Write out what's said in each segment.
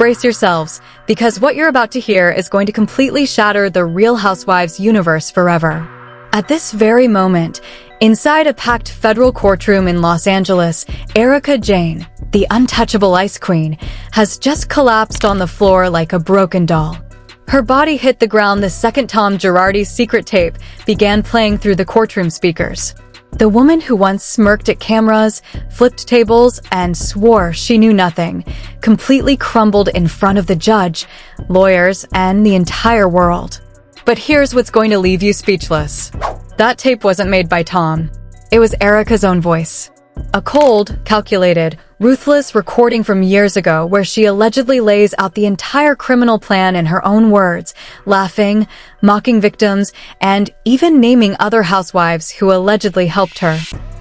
Brace yourselves, because what you're about to hear is going to completely shatter the Real Housewives universe forever. At this very moment, inside a packed federal courtroom in Los Angeles, ERIKA JAYNE, the untouchable Ice Queen, has just collapsed on the floor like a broken doll. Her body hit the ground the second Tom Girardi's secret tape began playing through the courtroom speakers. The woman who once smirked at cameras, flipped tables, and swore she knew nothing, completely crumbled in front of the judge, lawyers, and the entire world. But here's what's going to leave you speechless. That tape wasn't made by Tom. It was ERIKA's own voice. A cold, calculated, ruthless recording from years ago where she allegedly lays out the entire criminal plan in her own words, laughing, mocking victims, and even naming other housewives who allegedly helped her.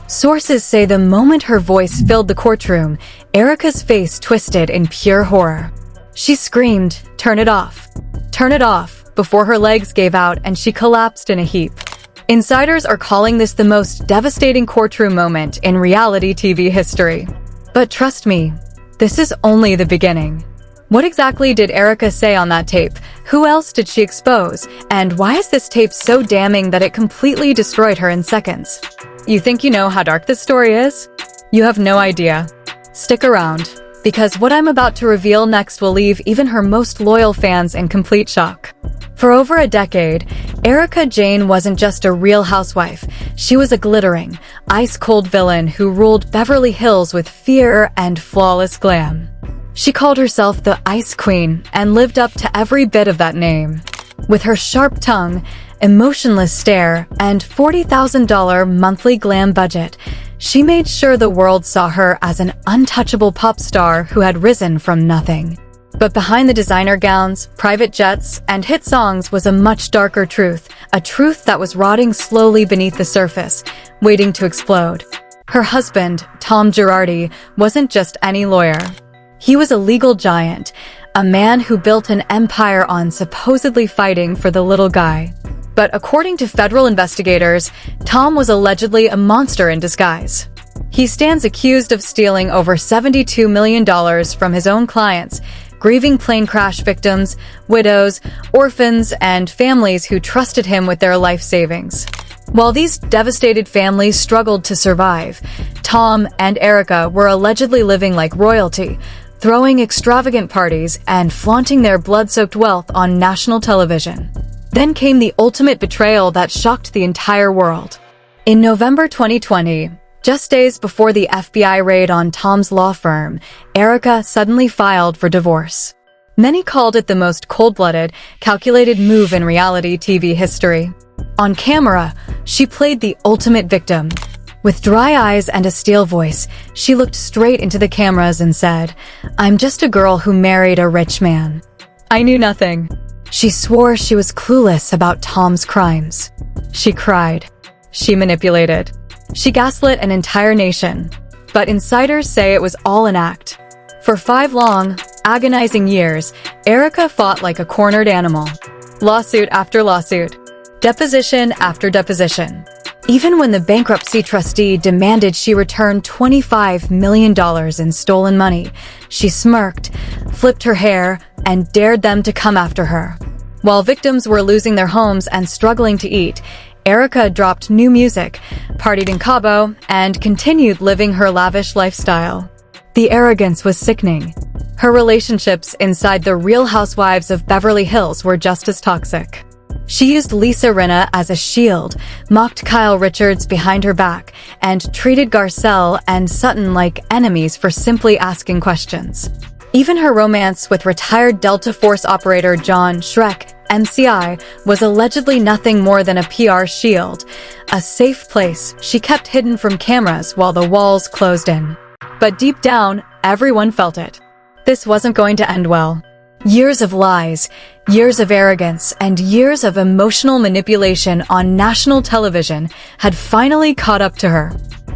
Sources say the moment her voice filled the courtroom, ERIKA's face twisted in pure horror. She screamed, "Turn it off! Turn it off!" before her legs gave out and she collapsed in a heap. Insiders are calling this the most devastating courtroom moment in reality TV history. But trust me, this is only the beginning. What exactly did ERIKA say on that tape? Who else did she expose? And why is this tape so damning that it completely destroyed her in seconds? You think you know how dark this story is? You have no idea. Stick around, because what I'm about to reveal next will leave even her most loyal fans in complete shock. For over a decade, ERIKA JAYNE wasn't just a real housewife. She was a glittering, ice-cold villain who ruled Beverly Hills with fear and flawless glam. She called herself the Ice Queen and lived up to every bit of that name. With her sharp tongue, emotionless stare, and $40,000 monthly glam budget, she made sure the world saw her as an untouchable pop star who had risen from nothing. But behind the designer gowns, private jets, and hit songs was a much darker truth, a truth that was rotting slowly beneath the surface, waiting to explode. Her husband, Tom Girardi, wasn't just any lawyer. He was a legal giant, a man who built an empire on supposedly fighting for the little guy. But according to federal investigators, Tom was allegedly a monster in disguise. He stands accused of stealing over $72 million from his own clients, grieving plane crash victims, widows, orphans, and families who trusted him with their life savings. While these devastated families struggled to survive, Tom and ERIKA were allegedly living like royalty, throwing extravagant parties and flaunting their blood-soaked wealth on national television. Then came the ultimate betrayal that shocked the entire world. In November 2020, just days before the FBI raid on Tom's law firm, ERIKA suddenly filed for divorce. Many called it the most cold-blooded, calculated move in reality TV history. On camera, she played the ultimate victim. With dry eyes and a steel voice, she looked straight into the cameras and said, "I'm just a girl who married a rich man. I knew nothing." She swore she was clueless about Tom's crimes. She cried. She manipulated. She gaslit an entire nation. But insiders say it was all an act. For 5 long, agonizing years, ERIKA fought like a cornered animal. Lawsuit after lawsuit. Deposition after deposition. Even when the bankruptcy trustee demanded she return $25 million in stolen money, she smirked, flipped her hair, and dared them to come after her. While victims were losing their homes and struggling to eat, ERIKA dropped new music, partied in Cabo, and continued living her lavish lifestyle. The arrogance was sickening. Her relationships inside the Real Housewives of Beverly Hills were just as toxic. She used Lisa Rinna as a shield, mocked Kyle Richards behind her back, and treated Garcelle and Sutton like enemies for simply asking questions. Even her romance with retired Delta Force operator John Shrek MCI was allegedly nothing more than a PR shield, a safe place she kept hidden from cameras while the walls closed in. But deep down, everyone felt it. This wasn't going to end well. Years of lies, years of arrogance, and years of emotional manipulation on national television had finally caught up to her.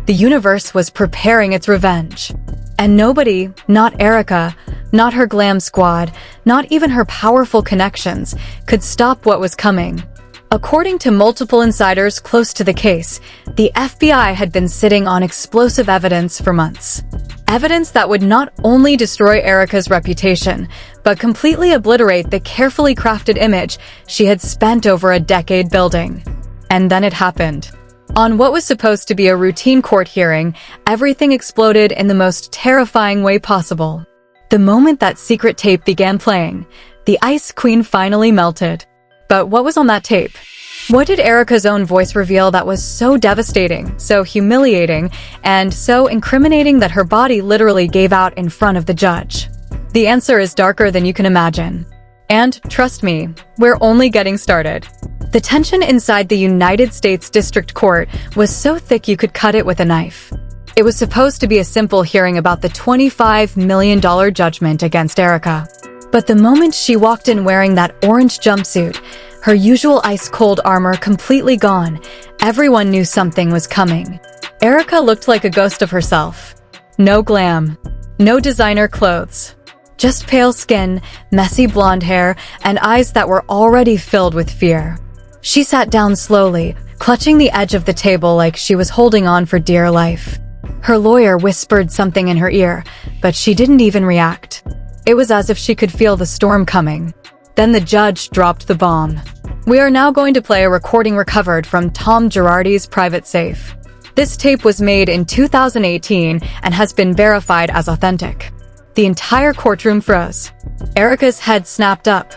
The universe was preparing its revenge. And nobody, not ERIKA, not her glam squad, not even her powerful connections, could stop what was coming. According to multiple insiders close to the case, the FBI had been sitting on explosive evidence for months. Evidence that would not only destroy ERIKA's reputation, but completely obliterate the carefully crafted image she had spent over a decade building. And then it happened. On what was supposed to be a routine court hearing, everything exploded in the most terrifying way possible. The moment that secret tape began playing, the Ice Queen finally melted. But what was on that tape? What did ERIKA's own voice reveal that was so devastating, so humiliating, and so incriminating that her body literally gave out in front of the judge? The answer is darker than you can imagine. And, trust me, we're only getting started. The tension inside the United States District Court was so thick you could cut it with a knife. It was supposed to be a simple hearing about the $25 million judgment against ERIKA. But the moment she walked in wearing that orange jumpsuit, her usual ice-cold armor completely gone, everyone knew something was coming. ERIKA looked like a ghost of herself. No glam, no designer clothes. Just pale skin, messy blonde hair, and eyes that were already filled with fear. She sat down slowly, clutching the edge of the table like she was holding on for dear life. Her lawyer whispered something in her ear, but she didn't even react. It was as if she could feel the storm coming. Then the judge dropped the bomb. We are now going to play a recording recovered from Tom Girardi's private safe. This tape was made in 2018 and has been verified as authentic. The entire courtroom froze. ERIKA's head snapped up.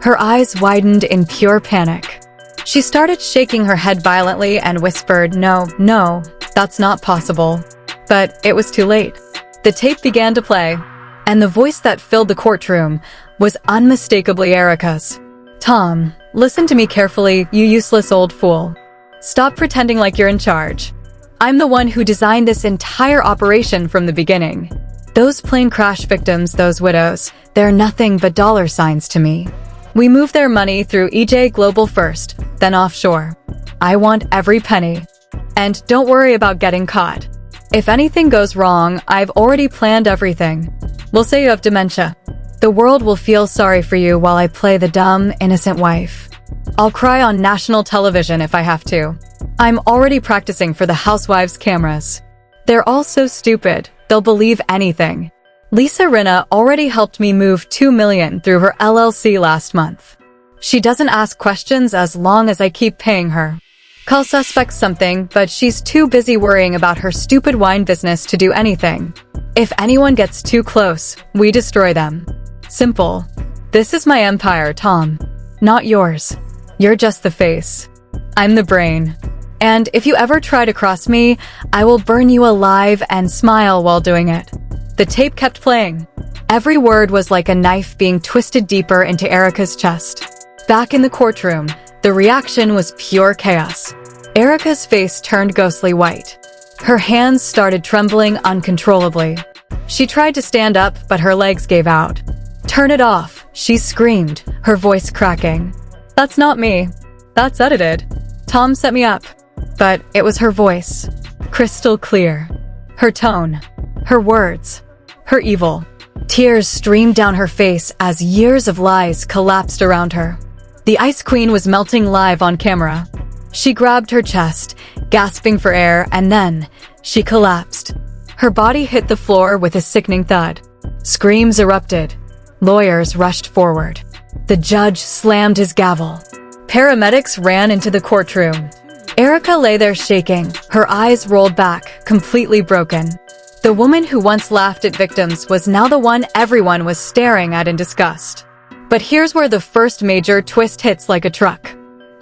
Her eyes widened in pure panic. She started shaking her head violently and whispered, "No, that's not possible." But it was too late. The tape began to play, and the voice that filled the courtroom was unmistakably ERIKA's. "Tom, listen to me carefully, you useless old fool. Stop pretending like you're in charge. I'm the one who designed this entire operation from the beginning. Those plane crash victims, those widows, they're nothing but dollar signs to me. We move their money through EJ Global first, then offshore. I want every penny. And don't worry about getting caught. If anything goes wrong, I've already planned everything. We'll say you have dementia. The world will feel sorry for you while I play the dumb, innocent wife. I'll cry on national television if I have to. I'm already practicing for the housewives' cameras. They're all so stupid, they'll believe anything. Lisa Rinna already helped me move $2 million through her LLC last month. She doesn't ask questions as long as I keep paying her. Call suspects something, but she's too busy worrying about her stupid wine business to do anything. If anyone gets too close, we destroy them. Simple. This is my empire, Tom. Not yours. You're just the face. I'm the brain. And if you ever try to cross me, I will burn you alive and smile while doing it." The tape kept playing. Every word was like a knife being twisted deeper into ERIKA's chest. Back in the courtroom, the reaction was pure chaos. ERIKA's face turned ghostly white. Her hands started trembling uncontrollably. She tried to stand up, but her legs gave out. "Turn it off," she screamed, her voice cracking. "That's not me. That's edited. Tom set me up." But it was her voice. Crystal clear. Her tone. Her words. Her evil. Tears streamed down her face as years of lies collapsed around her. The Ice Queen was melting live on camera. She grabbed her chest, gasping for air, and then she collapsed. Her body hit the floor with a sickening thud. Screams erupted. Lawyers rushed forward. The judge slammed his gavel. Paramedics ran into the courtroom. ERIKA lay there shaking, her eyes rolled back, completely broken. The woman who once laughed at victims was now the one everyone was staring at in disgust. But here's where the first major twist hits like a truck.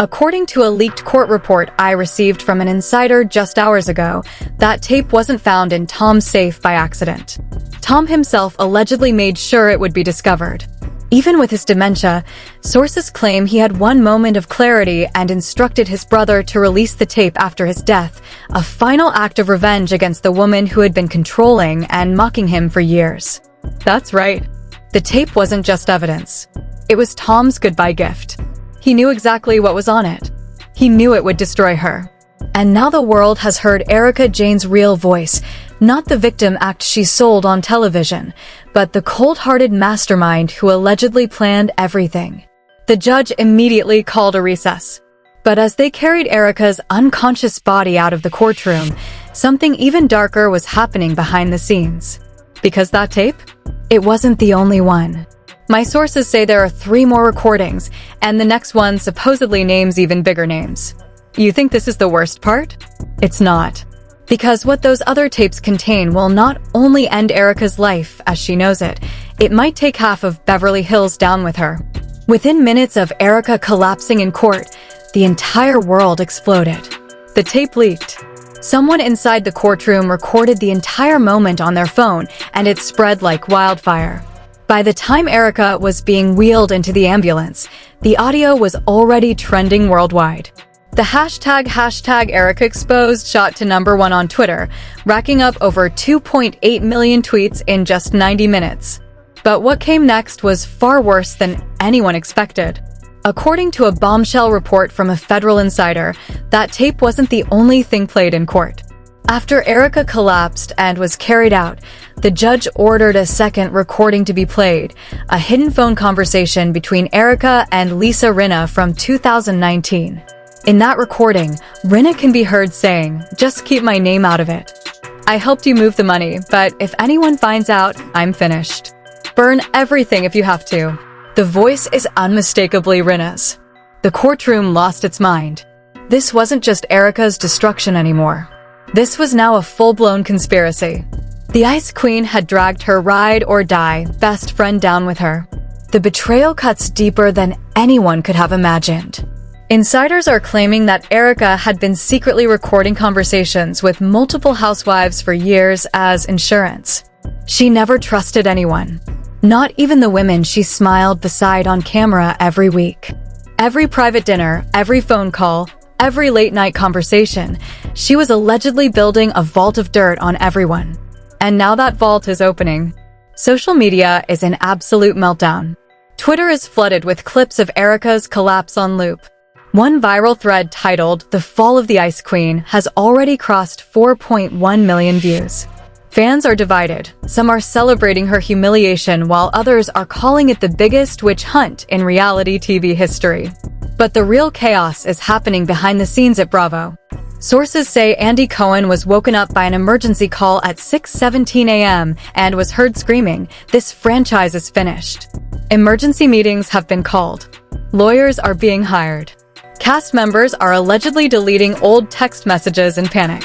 According to a leaked court report I received from an insider just hours ago, that tape wasn't found in Tom's safe by accident. Tom himself allegedly made sure it would be discovered. Even with his dementia, sources claim he had one moment of clarity and instructed his brother to release the tape after his death, a final act of revenge against the woman who had been controlling and mocking him for years. That's right. The tape wasn't just evidence. It was Tom's goodbye gift. He knew exactly what was on it. He knew it would destroy her. And now the world has heard ERIKA Jayne's real voice, not the victim act she sold on television, but the cold-hearted mastermind who allegedly planned everything. The judge immediately called a recess. But as they carried ERIKA's unconscious body out of the courtroom, something even darker was happening behind the scenes. Because that tape? It wasn't the only one. My sources say there are 3 more recordings, and the next one supposedly names even bigger names. You think this is the worst part? It's not. Because what those other tapes contain will not only end ERIKA's life as she knows it, it might take half of Beverly Hills down with her. Within minutes of ERIKA collapsing in court, the entire world exploded. The tape leaked. Someone inside the courtroom recorded the entire moment on their phone, and it spread like wildfire. By the time ERIKA was being wheeled into the ambulance, the audio was already trending worldwide. The hashtag ERIKA Exposed shot to #1 on Twitter, racking up over 2.8 million tweets in just 90 minutes. But what came next was far worse than anyone expected. According to a bombshell report from a federal insider, that tape wasn't the only thing played in court. After ERIKA collapsed and was carried out, the judge ordered a second recording to be played, a hidden phone conversation between ERIKA and Lisa Rinna from 2019. In that recording, Rinna can be heard saying, "Just keep my name out of it. I helped you move the money, but if anyone finds out, I'm finished. Burn everything if you have to." The voice is unmistakably Rinna's. The courtroom lost its mind. This wasn't just ERIKA's destruction anymore. This was now a full-blown conspiracy. The Ice Queen had dragged her ride-or-die best friend down with her. The betrayal cuts deeper than anyone could have imagined. Insiders are claiming that ERIKA had been secretly recording conversations with multiple housewives for years as insurance. She never trusted anyone. Not even the women she smiled beside on camera every week. Every private dinner, every phone call, every late-night conversation, she was allegedly building a vault of dirt on everyone. And now that vault is opening. Social media is in absolute meltdown. Twitter is flooded with clips of ERIKA's collapse on loop. One viral thread titled "The Fall of the Ice Queen" has already crossed 4.1 million views. Fans are divided. Some are celebrating her humiliation while others are calling it the biggest witch hunt in reality TV history. But the real chaos is happening behind the scenes at Bravo. Sources say Andy Cohen was woken up by an emergency call at 6:17 a.m. and was heard screaming, "This franchise is finished." Emergency meetings have been called. Lawyers are being hired. Cast members are allegedly deleting old text messages in panic.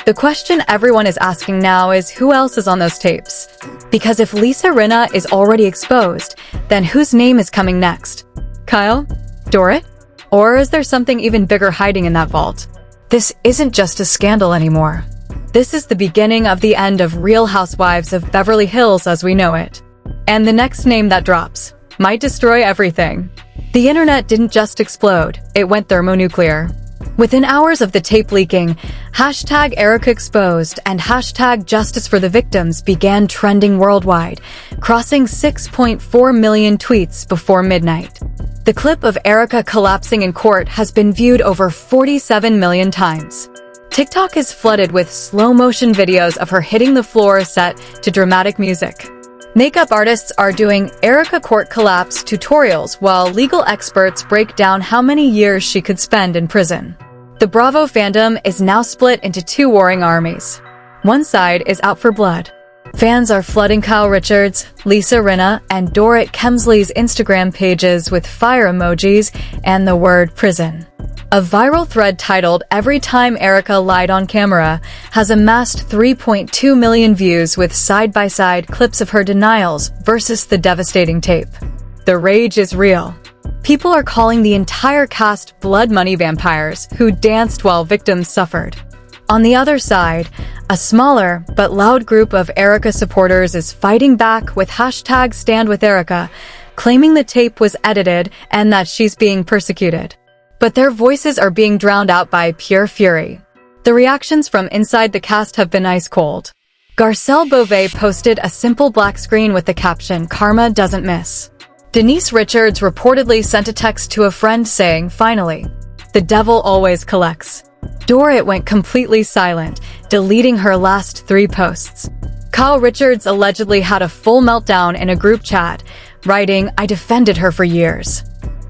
The question everyone is asking now is who else is on those tapes? Because if Lisa Rinna is already exposed, then whose name is coming next? Kyle? Dorit? Or is there something even bigger hiding in that vault? This isn't just a scandal anymore. This is the beginning of the end of Real Housewives of Beverly Hills as we know it. And the next name that drops might destroy everything. The internet didn't just explode, it went thermonuclear. Within hours of the tape leaking, hashtag ERIKA Exposed and hashtag Justice for the Victims began trending worldwide, crossing 6.4 million tweets before midnight. The clip of ERIKA collapsing in court has been viewed over 47 million times. TikTok is flooded with slow-motion videos of her hitting the floor set to dramatic music. Makeup artists are doing ERIKA court collapse tutorials while legal experts break down how many years she could spend in prison. The Bravo fandom is now split into 2 warring armies. One side is out for blood. Fans are flooding Kyle Richards, Lisa Rinna, and Dorit Kemsley's Instagram pages with fire emojis and the word prison. A viral thread titled "Every Time ERIKA Lied on Camera" has amassed 3.2 million views with side-by-side clips of her denials versus the devastating tape. The rage is real. People are calling the entire cast blood money vampires who danced while victims suffered. On the other side, a smaller but loud group of ERIKA supporters is fighting back with hashtag #StandWithERIKA, claiming the tape was edited and that she's being persecuted. But their voices are being drowned out by pure fury. The reactions from inside the cast have been ice cold. Garcelle Beauvais posted a simple black screen with the caption, "Karma doesn't miss." Denise Richards reportedly sent a text to a friend saying, "Finally, the devil always collects." Dorit went completely silent, deleting her last 3 posts. Kyle Richards allegedly had a full meltdown in a group chat, writing, "I defended her for years.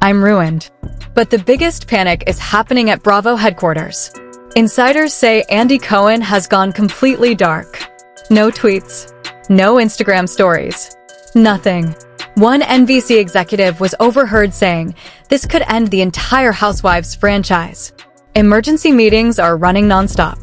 I'm ruined." But the biggest panic is happening at Bravo headquarters. Insiders say Andy Cohen has gone completely dark. No tweets, No Instagram stories. Nothing. One NBC executive was overheard saying this could end the entire Housewives franchise. Emergency meetings are running nonstop.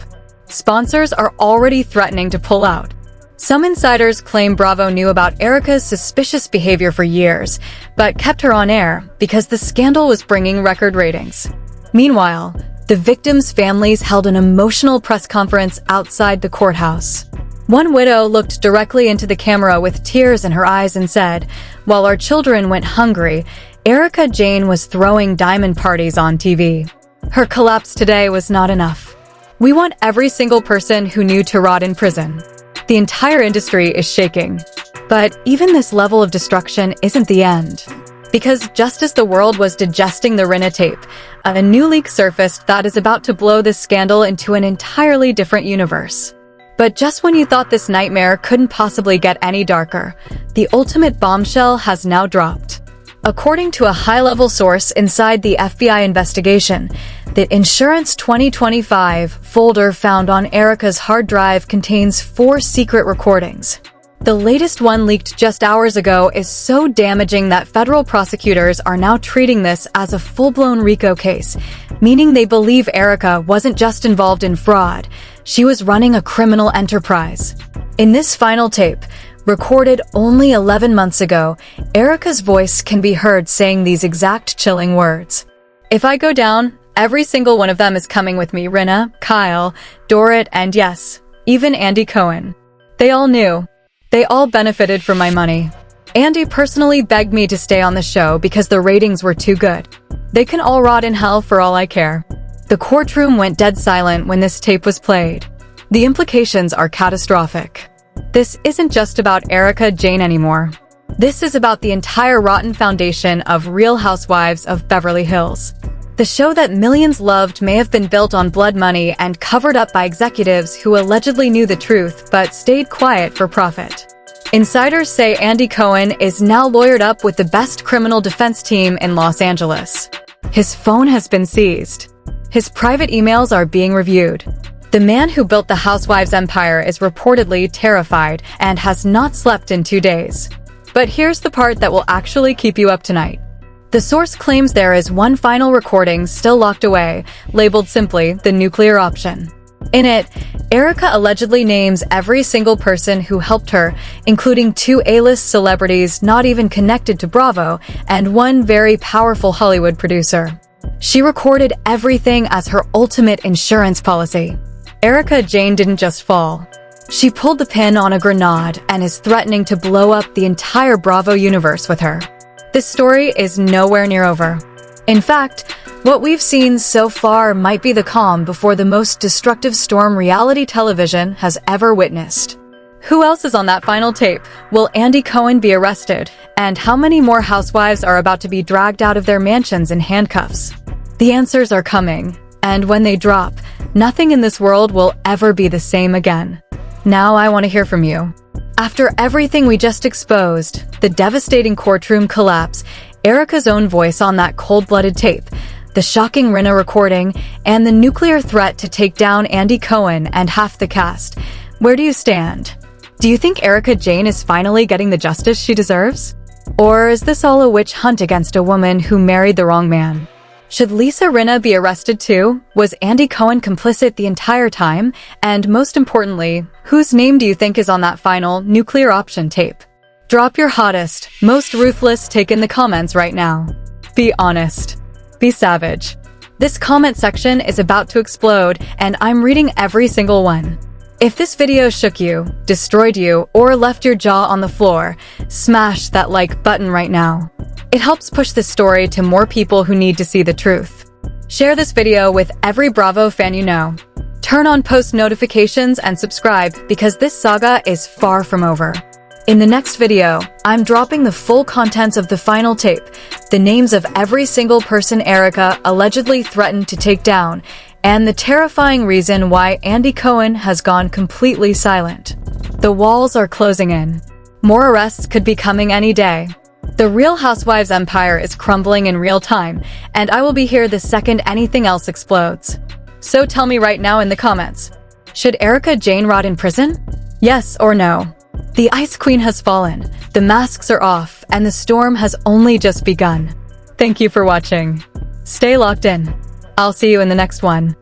Sponsors are already threatening to pull out. Some insiders claim Bravo knew about ERIKA's suspicious behavior for years, but kept her on air because the scandal was bringing record ratings. Meanwhile, the victims' families held an emotional press conference outside the courthouse. One widow looked directly into the camera with tears in her eyes and said, "While our children went hungry, ERIKA Jayne was throwing diamond parties on TV. Her collapse today was not enough. We want every single person who knew to rot in prison." The entire industry is shaking. But even this level of destruction isn't the end. Because just as the world was digesting the Rinna tape, a new leak surfaced that is about to blow this scandal into an entirely different universe. But just when you thought this nightmare couldn't possibly get any darker, the ultimate bombshell has now dropped. According to a high-level source inside the FBI investigation, the Insurance 2025 folder found on ERIKA's hard drive contains 4 secret recordings. The latest one leaked just hours ago is so damaging that federal prosecutors are now treating this as a full-blown RICO case, meaning they believe ERIKA wasn't just involved in fraud, she was running a criminal enterprise. In this final tape, recorded only 11 months ago, ERIKA's voice can be heard saying these exact chilling words. "If I go down, every single one of them is coming with me. Rinna, Kyle, Dorit, and yes, even Andy Cohen. They all knew. They all benefited from my money. Andy personally begged me to stay on the show because the ratings were too good. They can all rot in hell for all I care." The courtroom went dead silent when this tape was played. The implications are catastrophic. This isn't just about ERIKA Jayne anymore. This is about the entire rotten foundation of Real Housewives of Beverly Hills. The show that millions loved may have been built on blood money and covered up by executives who allegedly knew the truth but stayed quiet for profit. Insiders say Andy Cohen is now lawyered up with the best criminal defense team in Los Angeles. His phone has been seized. His private emails are being reviewed. The man who built the Housewives empire is reportedly terrified and has not slept in 2 days. But here's the part that will actually keep you up tonight. The source claims there is one final recording still locked away, labeled simply the nuclear option. In it, ERIKA allegedly names every single person who helped her, including 2 A-list celebrities not even connected to Bravo and one very powerful Hollywood producer. She recorded everything as her ultimate insurance policy. ERIKA Jayne didn't just fall. She pulled the pin on a grenade and is threatening to blow up the entire Bravo universe with her. This story is nowhere near over. In fact, what we've seen so far might be the calm before the most destructive storm reality television has ever witnessed. Who else is on that final tape? Will Andy Cohen be arrested? And how many more housewives are about to be dragged out of their mansions in handcuffs? The answers are coming, and when they drop, nothing in this world will ever be the same again. Now I want to hear from you. After everything we just exposed, the devastating courtroom collapse, ERIKA's own voice on that cold-blooded tape, the shocking Rinna recording, and the nuclear threat to take down Andy Cohen and half the cast, where do you stand? Do you think ERIKA Jayne is finally getting the justice she deserves? Or is this all a witch hunt against a woman who married the wrong man? Should Lisa Rinna be arrested too? Was Andy Cohen complicit the entire time? And most importantly, whose name do you think is on that final nuclear option tape? Drop your hottest, most ruthless take in the comments right now. Be honest. Be savage. This comment section is about to explode, and I'm reading every single one. If this video shook you, destroyed you, or left your jaw on the floor, smash that like button right now. It helps push this story to more people who need to see the truth. Share this video with every Bravo fan you know. Turn on post notifications and subscribe because this saga is far from over. In the next video, I'm dropping the full contents of the final tape, the names of every single person ERIKA allegedly threatened to take down, and the terrifying reason why Andy Cohen has gone completely silent. The walls are closing in. More arrests could be coming any day. The Real Housewives empire is crumbling in real time, and I will be here the second anything else explodes. So tell me right now in the comments, should ERIKA Jayne rot in prison? Yes or no? The Ice Queen has fallen, the masks are off, and the storm has only just begun. Thank you for watching. Stay locked in. I'll see you in the next one.